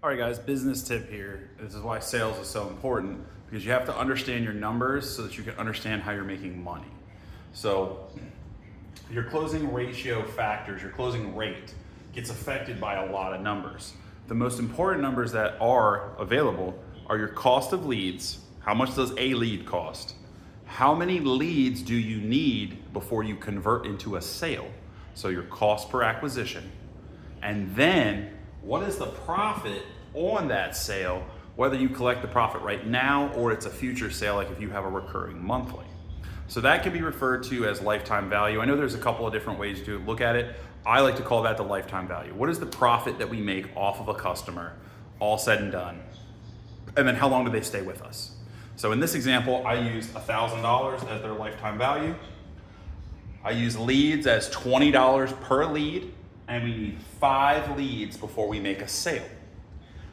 All right, guys, business tip here. This is why sales is so important, because you have to understand your numbers so that you can understand how you're making money. So your closing ratio factors, your closing rate gets affected by a lot of numbers. The most important numbers that are available are your cost of leads. How much does a lead cost? How many leads do you need before you convert into a sale? So your cost per acquisition. And then what is the profit on that sale, whether you collect the profit right now or it's a future sale, like if you have a recurring monthly. So that can be referred to as lifetime value. I know there's a couple of different ways to look at it. I like to call that the lifetime value. What is the profit that we make off of a customer, all said and done? And then how long do they stay with us? So in this example, I used $1,000 as their lifetime value. I use leads as $20 per lead, and we need 5 leads before we make a sale.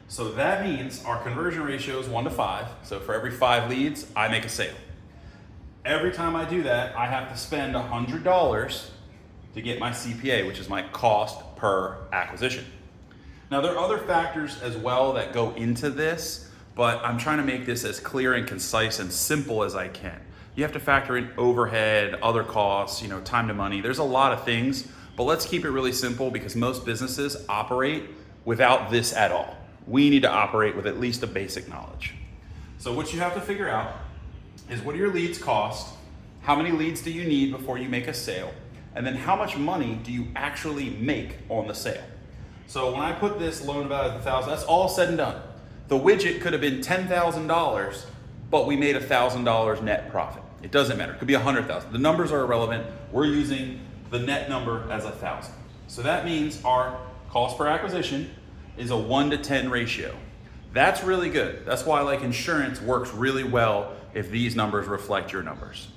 So that means our conversion ratio is 1 to 5. So for every 5 leads, I make a sale. Every time I do that, I have to spend $100 to get my CPA, which is my cost per acquisition. Now there are other factors as well that go into this, but I'm trying to make this as clear and concise and simple as I can. You have to factor in overhead, other costs, time to money. There's a lot of things, but let's keep it really simple because most businesses operate without this at all. We need to operate with at least a basic knowledge. So what you have to figure out is, what do your leads cost? How many leads do you need before you make a sale? And then how much money do you actually make on the sale? So when I put this loan about $1,000, that's all said and done. The widget could have been $10,000, but we made $1,000 net profit. It doesn't matter. It could be $100,000. The numbers are irrelevant. We're using the net number as 1,000. So that means our cost per acquisition is a 1 to 10 ratio. That's really good. That's why, like, insurance works really well if these numbers reflect your numbers.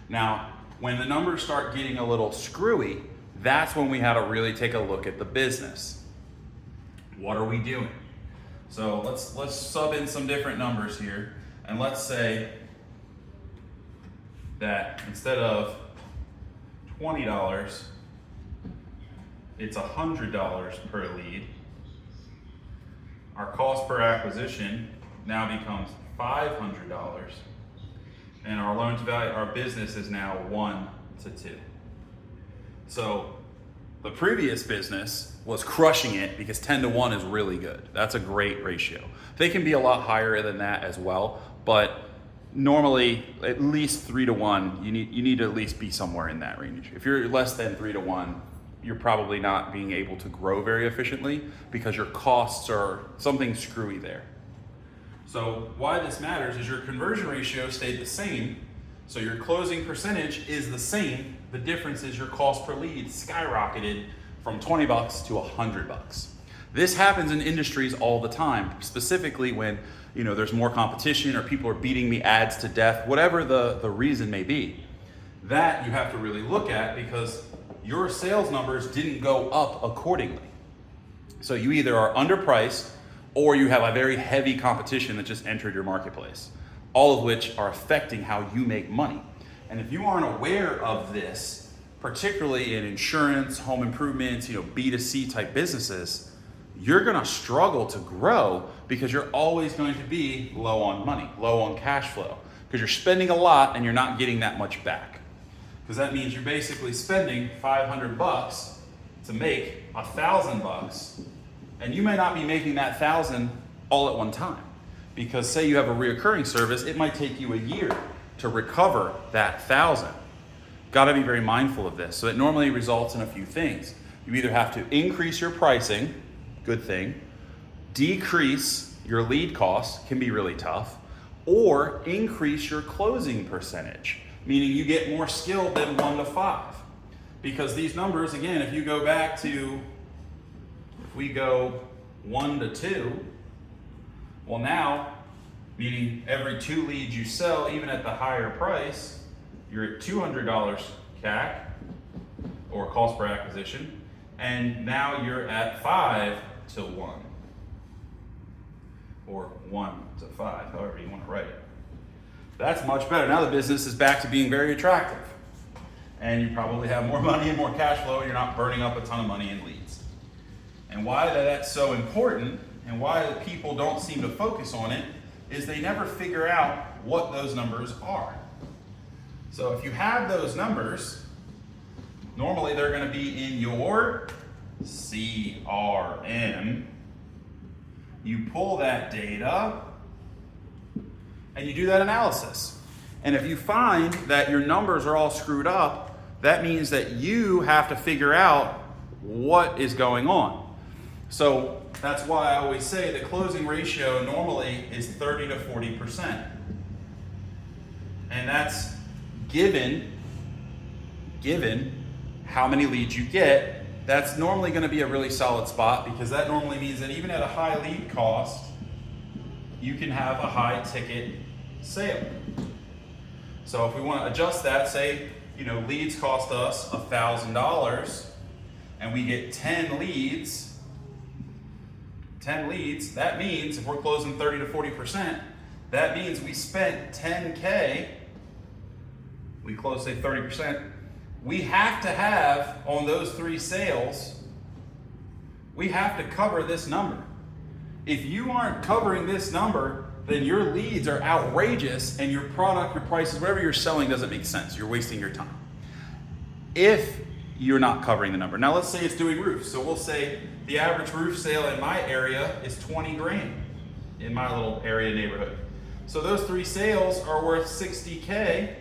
Now, when the numbers start getting a little screwy, that's when we have to really take a look at the business. What are we doing? So let's sub in some different numbers here, and let's say that instead of $20, it's $100 per lead. Our cost per acquisition now becomes $500, and our loan to value, our business is now 1 to 2. So the previous business was crushing it because 10 to 1 is really good. That's a great ratio. They can be a lot higher than that as well, but normally at least 3 to 1, you need to at least be somewhere in that range. If you're less than 3 to 1, you're probably not being able to grow very efficiently because your costs are something screwy there. So why this matters is your conversion ratio stayed the same, so your closing percentage is the same. The difference is your cost per lead skyrocketed from $20 to $100. This happens in industries all the time, specifically when there's more competition or people are beating the ads to death, whatever the reason may be. That you have to really look at because your sales numbers didn't go up accordingly. So you either are underpriced or you have a very heavy competition that just entered your marketplace, all of which are affecting how you make money. And if you aren't aware of this, particularly in insurance, home improvements, B2C type businesses, you're gonna struggle to grow because you're always going to be low on money, low on cash flow, because you're spending a lot and you're not getting that much back. Because that means you're basically spending $500 to make $1,000, and you may not be making that 1,000 all at one time. Because say you have a reoccurring service, it might take you a year to recover that 1,000. Got to be very mindful of this. So it normally results in a few things. You either have to increase your pricing, good thing, decrease your lead costs, can be really tough, or increase your closing percentage, meaning you get more skill than 1 to 5. Because these numbers, again, if you go back to, if we go 1 to 2, well now, meaning every 2 leads you sell, even at the higher price, you're at $200 CAC, or cost per acquisition, and now you're at 5 to 1, or 1 to 5, however you want to write it. That's much better. Now the business is back to being very attractive. And you probably have more money and more cash flow, and you're not burning up a ton of money in leads. And why that's so important and why people don't seem to focus on it is they never figure out what those numbers are. So if you have those numbers, normally they're going to be in your CRM. You pull that data and you do that analysis. And if you find that your numbers are all screwed up, that means that you have to figure out what is going on. So that's why I always say the closing ratio normally is 30 to 40%. And that's given how many leads you get. That's normally going to be a really solid spot, because that normally means that even at a high lead cost, you can have a high ticket sale. So if we want to adjust that, say, leads cost us $1,000 and we get 10 leads, that means if we're closing 30 to 40%, that means we spent 10K, we close, say, 30%, we have to have on those 3 sales, we have to cover this number. If you aren't covering this number, then your leads are outrageous and your product, your prices, whatever you're selling doesn't make sense. You're wasting your time if you're not covering the number. Now let's say it's doing roofs. So we'll say the average roof sale in my area is 20 grand in my little area neighborhood. So those 3 sales are worth 60K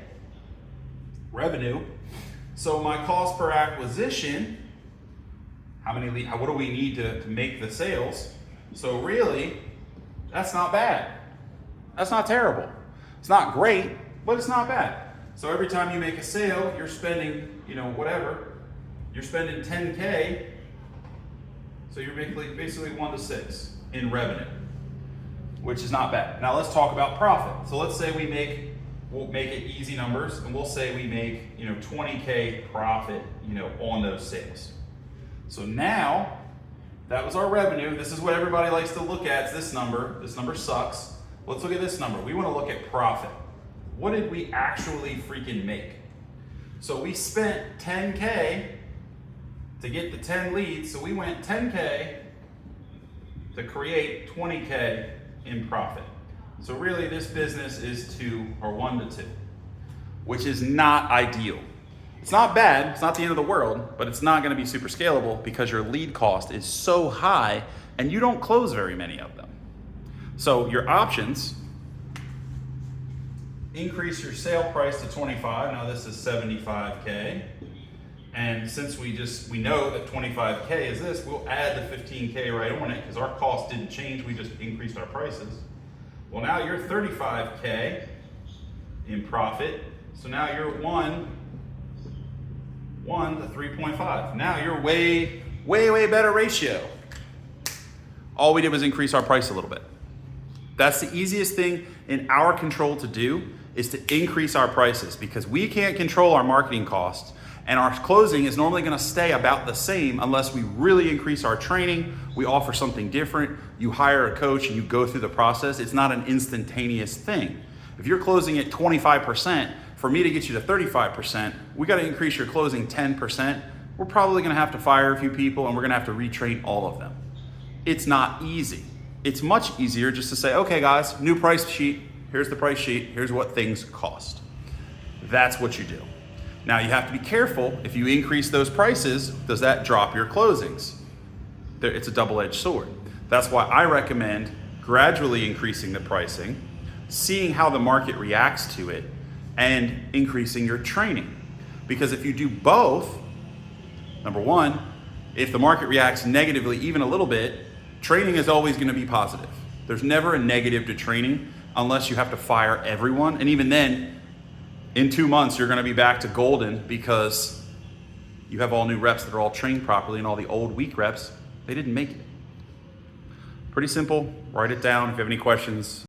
revenue. So my cost per acquisition, what do we need to make the sales? So really, that's not bad. That's not terrible. It's not great, but it's not bad. So every time you make a sale, you're spending, whatever. You're spending 10K. So you're basically 1 to 6 in revenue, which is not bad. Now let's talk about profit. So let's say we'll make it easy numbers, and we'll say we make 20K profit on those sales. So now that was our revenue. This is what everybody likes to look at. It's this number. This number sucks. Let's look at this number. We want to look at profit. What did we actually freaking make? So we spent 10K to get the 10 leads. So we went 10K to create 20K in profit. So really this business is 1 to 2, which is not ideal. It's not bad, it's not the end of the world, but it's not going to be super scalable because your lead cost is so high and you don't close very many of them. So your options: increase your sale price to 25. Now this is 75K. And since we know that 25K is this, we'll add the 15K right on it because our cost didn't change, we just increased our prices. Well, now you're 35K in profit. So now you're 1 to 3.5. Now you're way better ratio. All we did was increase our price a little bit. That's the easiest thing in our control to do, is to increase our prices, because we can't control our marketing costs, and our closing is normally going to stay about the same unless we really increase our training. We offer something different. You hire a coach and you go through the process. It's not an instantaneous thing. If you're closing at 25%, for me to get you to 35%, we got to increase your closing 10%. We're probably going to have to fire a few people and we're going to have to retrain all of them. It's not easy. It's much easier just to say, okay guys, new price sheet. Here's the price sheet. Here's what things cost. That's what you do. Now you have to be careful. If you increase those prices, does that drop your closings? It's a double-edged sword. That's why I recommend gradually increasing the pricing, seeing how the market reacts to it, and increasing your training. Because if you do both, number one, if the market reacts negatively even a little bit, training is always going to be positive. There's never a negative to training unless you have to fire everyone. And even then, in 2 months, you're going to be back to golden because you have all new reps that are all trained properly, and all the old weak reps, they didn't make it. Pretty simple. Write it down. If you have any questions,